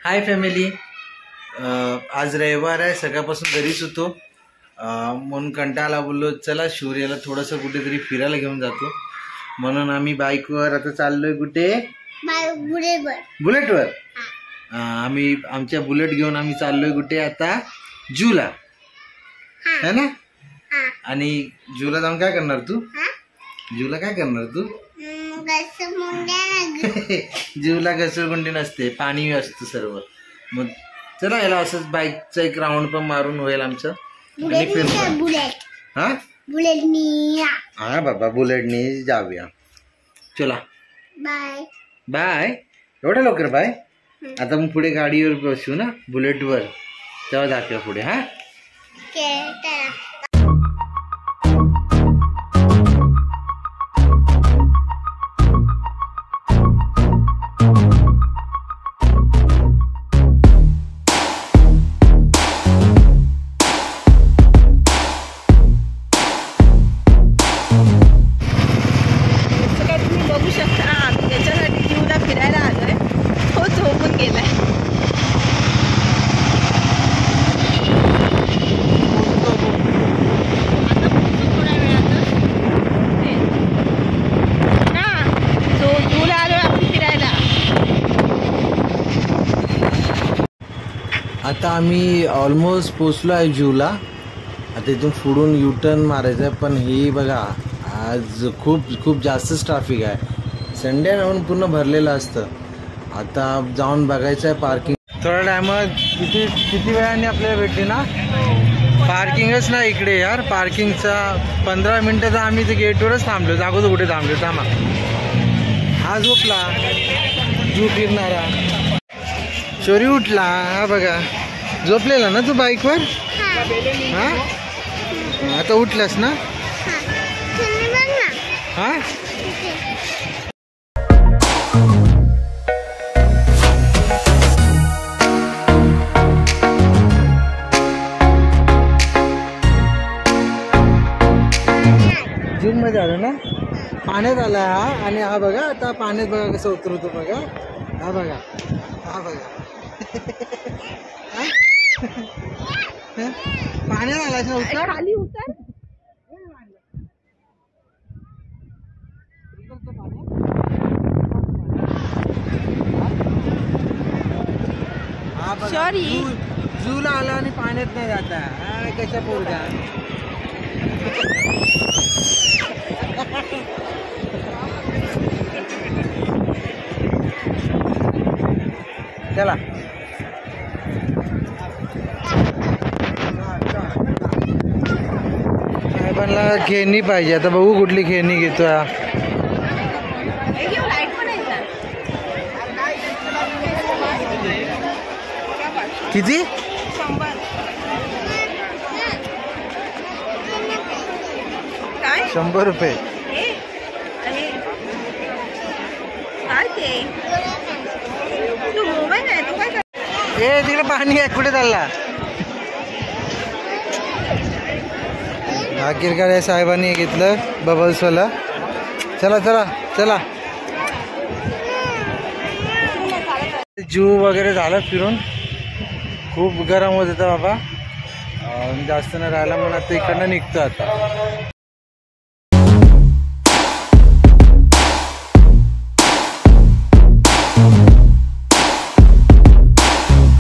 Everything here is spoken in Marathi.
हाय फॅमिली, आज रविवार आहे. सकाळपासून घरीच होतो म्हणून कंटाळा बोललो चला शौर्याला थोडंसं कुठेतरी फिरायला घेऊन जातो. म्हणून आम्ही बाईकवर आता चाललोय. कुठे? बुलेटवर. आम्ही आमच्या बुलेट घेऊन आम्ही चाललोय कुठे आता? जूला है ना. आणि जूला जाऊन काय करणार तू? जूला काय करणार तू? जीवला घसरगुंडी नसते, पाणी असतं सर्व. मग चला याला असंच बाईकचा एक राऊंड पण मारून होईल आमचं. हा बाबा बुलेटनी जाऊया. चला बाय बाय. एवढं लवकर बाय? आता मग पुढे गाडीवर बसू ना बुलेटवर, तेव्हा दाखवा पुढे. हा आता आम्ही ऑलमोस्ट पोचलो आहे जूला. आता इथून पुढून युटर्न मारायचं आहे. पण ही बघा आज खूप जास्तच ट्रॅफिक आहे. संडे म्हणून पूर्ण भरलेलं असतं. आता जाऊन बघायचं आहे पार्किंग. थोड्या टायमात किती वेळाने आपल्याला भेटली ना पार्किंगच ना इकडे यार. पार्किंगचा 15 मिनिटं तर आम्ही ते गेटवरच थांबलो. दाखवतो कुठे थांबलो. थांबा. हा झोपला जू फिरणारा. चोरी उठला. हा बघा झोपलेला ना तू बाईकवर. हा आता उठलास ना. हा जून मध्ये आलो ना. पाण्यात आला हा. आणि हा बघा आता पाण्यात बघा कसं उतरवतो बघा. हा बघा हा बघा पाण्यात आला. उतर खाली उतर. सॉरी जूला आला आणि पाण्यात नाही जाता. कशा पोरगा. चला साहेबांना खेळणी पाहिजे. आता बघू कुठली खेळणी घेतोय. किती? 100 रुपये. ए तिकडे पाणी आहे. कुठे चालला? आखिरकार या साहेबांनी घेतलं बबल्सवाला. चला चला चला. जू वगैरे झालं फिरून. खूप गरम होत होता बाबा. जास्त न राहिला म्हणून आता इकडनं निघतो आता.